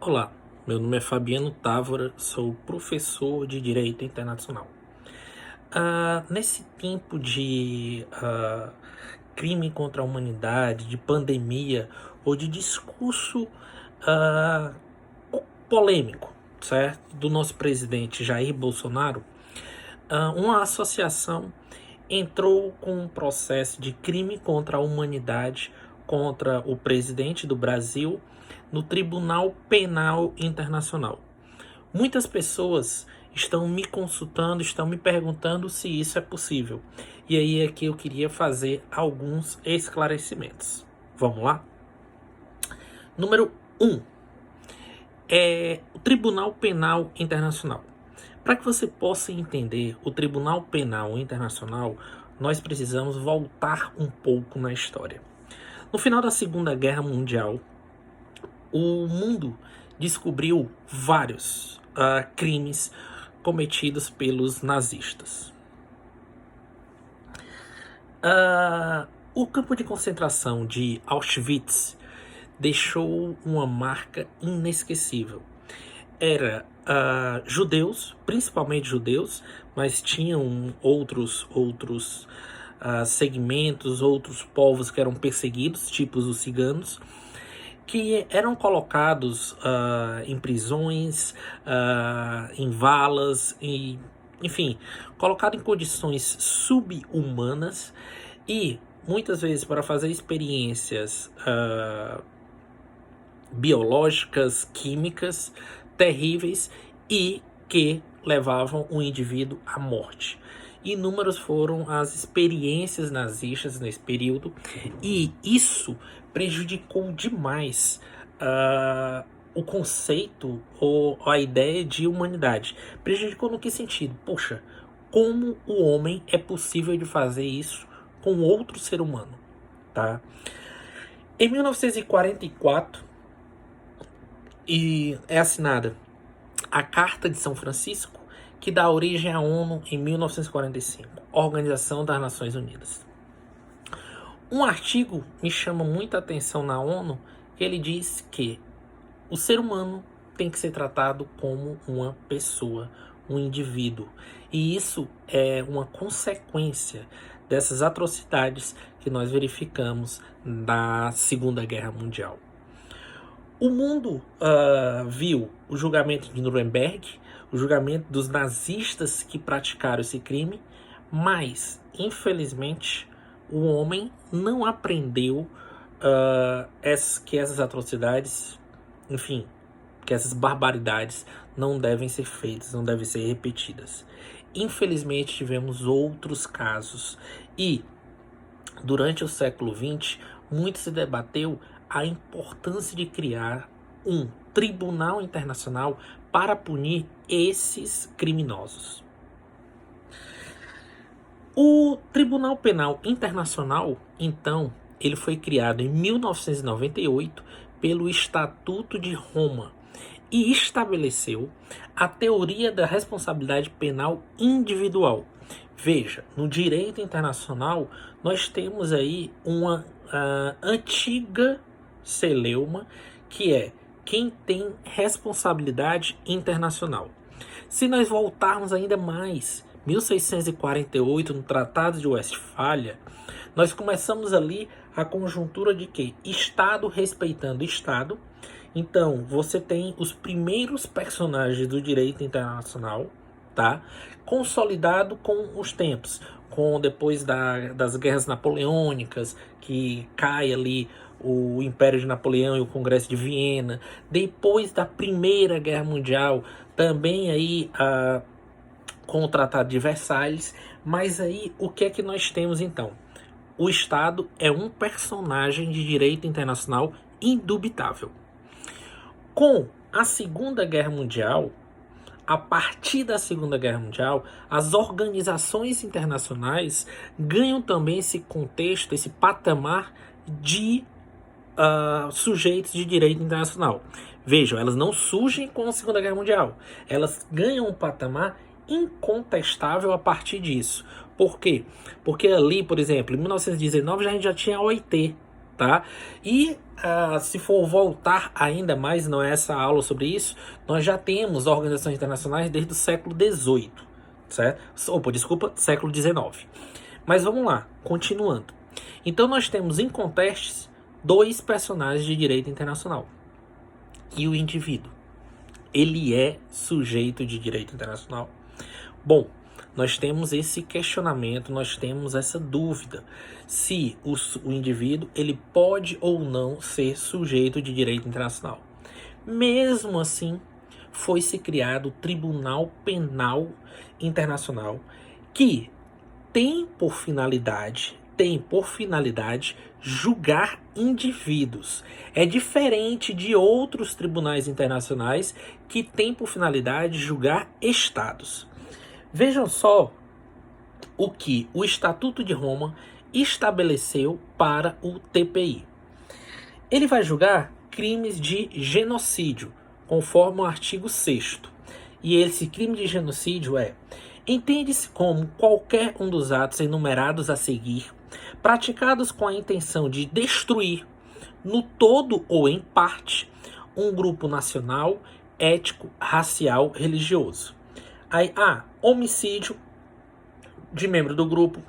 Olá, meu nome é Fabiano Távora, sou professor de Direito Internacional. Nesse tempo de crime contra a humanidade, de pandemia ou de discurso ah, polêmico, certo? Do nosso presidente Jair Bolsonaro, uma associação entrou com um processo de crime contra a humanidade contra o presidente do Brasil no Tribunal Penal Internacional. Muitas pessoas estão me consultando, estão me perguntando se isso é possível. E aí é que eu queria fazer alguns esclarecimentos. Vamos lá? Número 1. O Tribunal Penal Internacional. Para que você possa entender o Tribunal Penal Internacional, nós precisamos voltar um pouco na história. No final da Segunda Guerra Mundial, o mundo descobriu vários crimes cometidos pelos nazistas. O campo de concentração de Auschwitz deixou uma marca inesquecível. Era judeus, principalmente judeus, mas tinham outros segmentos, outros povos que eram perseguidos, tipo os ciganos, que eram colocados em prisões, em valas, enfim, colocados em condições subhumanas e muitas vezes para fazer experiências biológicas, químicas terríveis e que levavam o indivíduo à morte. Inúmeras foram as experiências nazistas nesse período e isso prejudicou demais o conceito ou a ideia de humanidade. Prejudicou no que sentido? Poxa, como o homem é possível de fazer isso com outro ser humano, tá? Em 1944 é assinada a Carta de São Francisco, que dá origem à ONU em 1945, Organização das Nações Unidas. Um artigo me chama muita atenção na ONU, que ele diz que o ser humano tem que ser tratado como uma pessoa, um indivíduo. E isso é uma consequência dessas atrocidades que nós verificamos na Segunda Guerra Mundial. O mundo viu o julgamento de Nuremberg, o julgamento dos nazistas que praticaram esse crime, mas, infelizmente, o homem não aprendeu que essas atrocidades, enfim, que essas barbaridades não devem ser feitas, não devem ser repetidas. Infelizmente, tivemos outros casos e, durante o século XX, muito se debateu a importância de criar um tribunal internacional para punir esses criminosos. O Tribunal Penal Internacional, então, ele foi criado em 1998 pelo Estatuto de Roma e estabeleceu a teoria da responsabilidade penal individual. Veja, no direito internacional, nós temos aí uma antiga celeuma, que é quem tem responsabilidade internacional. Se nós voltarmos ainda mais, 1648, no Tratado de Westfália, nós começamos ali a conjuntura de que Estado respeitando Estado. Então, você tem os primeiros personagens do direito internacional, tá? Consolidado com os tempos, depois das guerras napoleônicas, que cai ali o Império de Napoleão e o Congresso de Viena, depois da Primeira Guerra Mundial, também aí com o Tratado de Versalhes. Mas aí o que é que nós temos então? O Estado é um personagem de direito internacional indubitável. Com a Segunda Guerra Mundial, a partir da Segunda Guerra Mundial, as organizações internacionais ganham também esse contexto, esse patamar de sujeitos de direito internacional. Vejam, elas não surgem com a Segunda Guerra Mundial. Elas ganham um patamar incontestável a partir disso. Por quê? Porque ali, por exemplo, em 1919 a gente já tinha a OIT, tá? E se for voltar ainda mais, não é essa aula sobre isso, nós já temos organizações internacionais desde o século XVIII, certo? Opa, desculpa, século XIX. Mas vamos lá, continuando. Então nós temos em contextos dois personagens de direito internacional. E o indivíduo, ele é sujeito de direito internacional? Bom, nós temos esse questionamento, nós temos essa dúvida se o indivíduo ele pode ou não ser sujeito de direito internacional. Mesmo assim, foi-se criado o Tribunal Penal Internacional, que tem por finalidade julgar indivíduos. É diferente de outros tribunais internacionais que têm por finalidade julgar estados. Vejam só o que o Estatuto de Roma estabeleceu para o TPI. Ele vai julgar crimes de genocídio, conforme o artigo 6º. E esse crime de genocídio entende-se como qualquer um dos atos enumerados a seguir, praticados com a intenção de destruir, no todo ou em parte, um grupo nacional, étnico, racial, religioso. Aí homicídio de membro do grupo,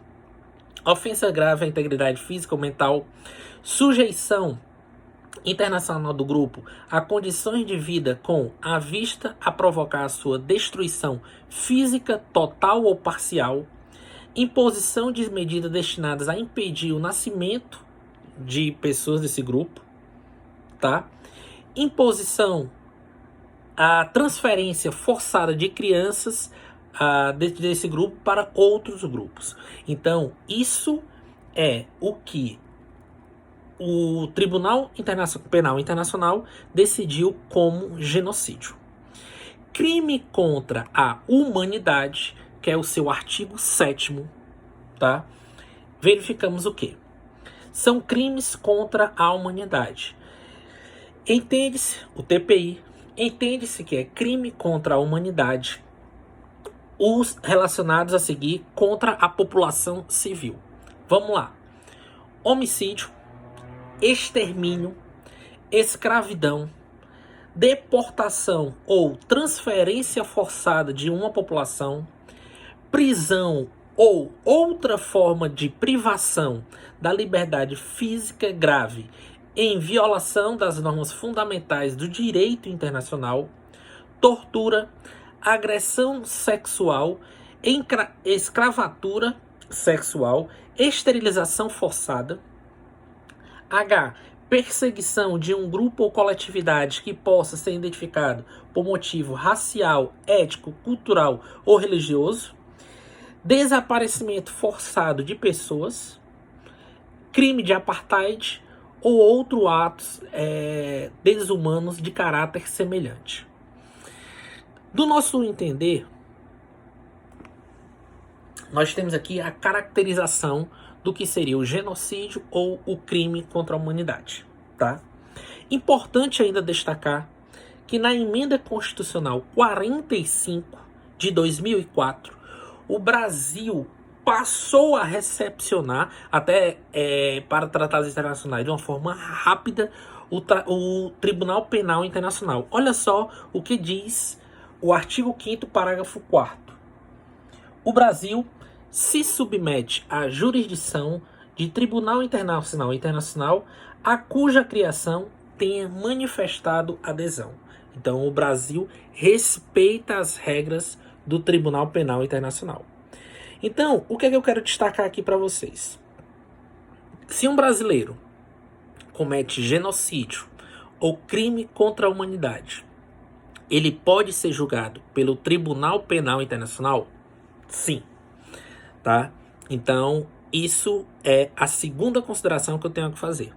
ofensa grave à integridade física ou mental, sujeição internacional do grupo a condições de vida com a vista a provocar a sua destruição física total ou parcial, imposição de medidas destinadas a impedir o nascimento de pessoas desse grupo, tá? Imposição a transferência forçada de crianças desse grupo para outros grupos. Então, isso é o que o Tribunal Penal Internacional decidiu como genocídio. Crime contra a humanidade, que é o seu artigo 7º, tá? Verificamos o quê? São crimes contra a humanidade. Entende-se, o TPI, entende-se que é crime contra a humanidade os relacionados a seguir contra a população civil. Vamos lá. Homicídio, extermínio, escravidão, deportação ou transferência forçada de uma população, prisão ou outra forma de privação da liberdade física grave em violação das normas fundamentais do direito internacional, tortura, agressão sexual, escravatura sexual, esterilização forçada. Perseguição de um grupo ou coletividade que possa ser identificado por motivo racial, étnico, cultural ou religioso. Desaparecimento forçado de pessoas. Crime de apartheid ou outros atos desumanos de caráter semelhante. Do nosso entender, nós temos aqui a caracterização do que seria o genocídio ou o crime contra a humanidade, tá? Importante ainda destacar que na emenda constitucional 45 de 2004, o Brasil passou a recepcionar, até para tratados internacionais, de uma forma rápida, o Tribunal Penal Internacional. Olha só o que diz o artigo 5º, parágrafo 4º. O Brasil se submete à jurisdição de Tribunal Internacional a cuja criação tenha manifestado adesão. Então, o Brasil respeita as regras do Tribunal Penal Internacional. Então, o que é que eu quero destacar aqui para vocês? Se um brasileiro comete genocídio ou crime contra a humanidade, ele pode ser julgado pelo Tribunal Penal Internacional? Sim. Tá? Então, isso é a segunda consideração que eu tenho que fazer.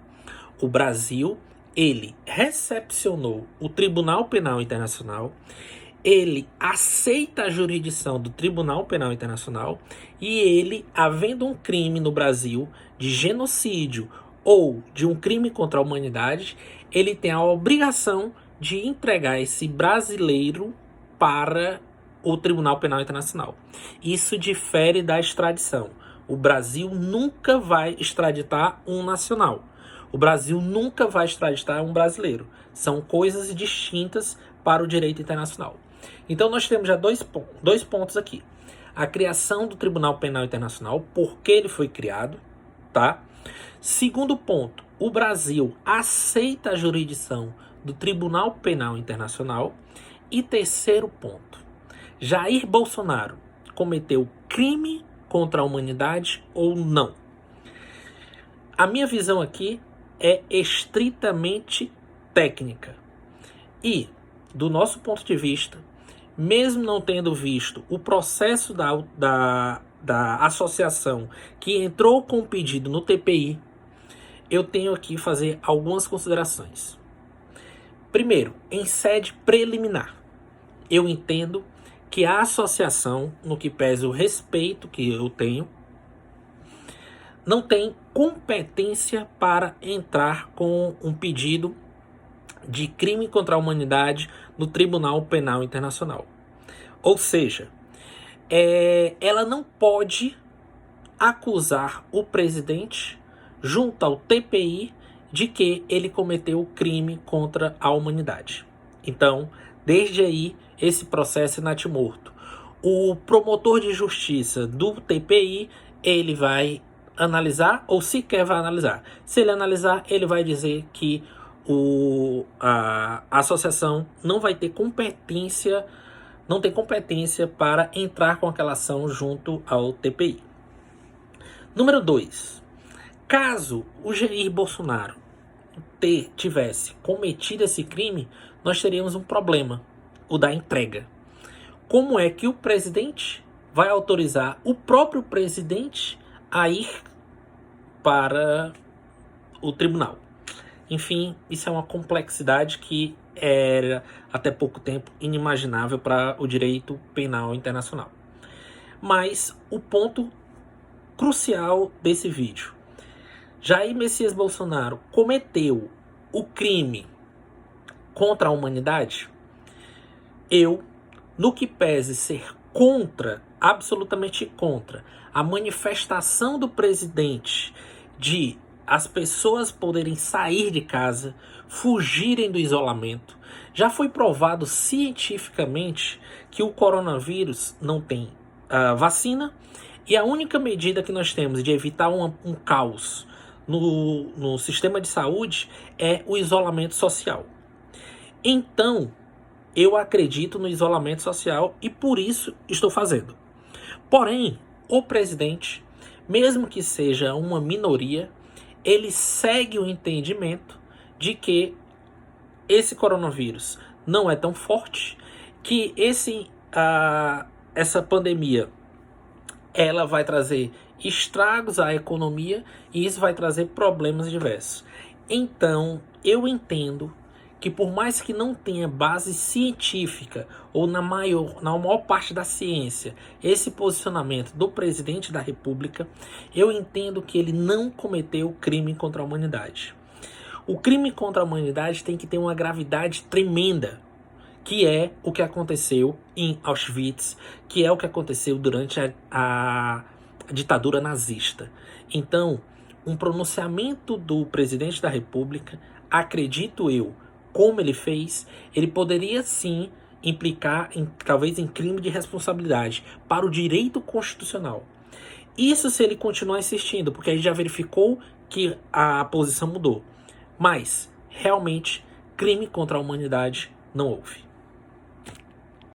O Brasil, ele recepcionou o Tribunal Penal Internacional, ele aceita a jurisdição do Tribunal Penal Internacional e ele, havendo um crime no Brasil de genocídio ou de um crime contra a humanidade, ele tem a obrigação de entregar esse brasileiro para o Tribunal Penal Internacional. Isso difere da extradição. O Brasil nunca vai extraditar um nacional. O Brasil nunca vai extraditar um brasileiro. São coisas distintas para o direito internacional. Então nós temos já dois pontos aqui. A criação do Tribunal Penal Internacional, por que ele foi criado, tá? Segundo ponto, o Brasil aceita a jurisdição do Tribunal Penal Internacional. E terceiro ponto, Jair Bolsonaro cometeu crime contra a humanidade ou não? A minha visão aqui é estritamente técnica. E, do nosso ponto de vista, mesmo não tendo visto o processo da associação que entrou com o pedido no TPI, eu tenho aqui fazer algumas considerações. Primeiro, em sede preliminar, eu entendo que a associação, no que pese o respeito que eu tenho, não tem competência para entrar com um pedido de crime contra a humanidade no Tribunal Penal Internacional. Ou seja, ela não pode acusar o presidente junto ao TPI de que ele cometeu crime contra a humanidade. Então, desde aí, esse processo é natimorto. O promotor de justiça do TPI, ele vai analisar, ou sequer vai analisar. Se ele analisar, ele vai dizer que a associação não vai ter competência, não tem competência para entrar com aquela ação junto ao TPI. Número 2. Caso o Jair Bolsonaro tivesse cometido esse crime, nós teríamos um problema, o da entrega. Como é que o presidente vai autorizar o próprio presidente a ir para o tribunal? Enfim, isso é uma complexidade que era até pouco tempo inimaginável para o direito penal internacional. Mas o ponto crucial desse vídeo: Jair Messias Bolsonaro cometeu o crime contra a humanidade? Eu, no que pese ser contra, absolutamente contra, a manifestação do presidente de as pessoas poderem sair de casa, fugirem do isolamento, já foi provado cientificamente que o coronavírus não tem vacina, e a única medida que nós temos de evitar um caos no sistema de saúde é o isolamento social. Então, eu acredito no isolamento social e por isso estou fazendo. Porém, o presidente, mesmo que seja uma minoria, ele segue o entendimento de que esse coronavírus não é tão forte, que essa pandemia ela vai trazer estragos à economia e isso vai trazer problemas diversos. Então, eu entendo que por mais que não tenha base científica ou na maior parte da ciência, esse posicionamento do presidente da República, eu entendo que ele não cometeu crime contra a humanidade. O crime contra a humanidade tem que ter uma gravidade tremenda, que é o que aconteceu em Auschwitz, que é o que aconteceu durante a ditadura nazista. Então, um pronunciamento do presidente da República, acredito eu, como ele fez, ele poderia sim implicar talvez em crime de responsabilidade para o direito constitucional. Isso se ele continuar insistindo, porque a gente já verificou que a posição mudou. Mas, realmente, crime contra a humanidade não houve.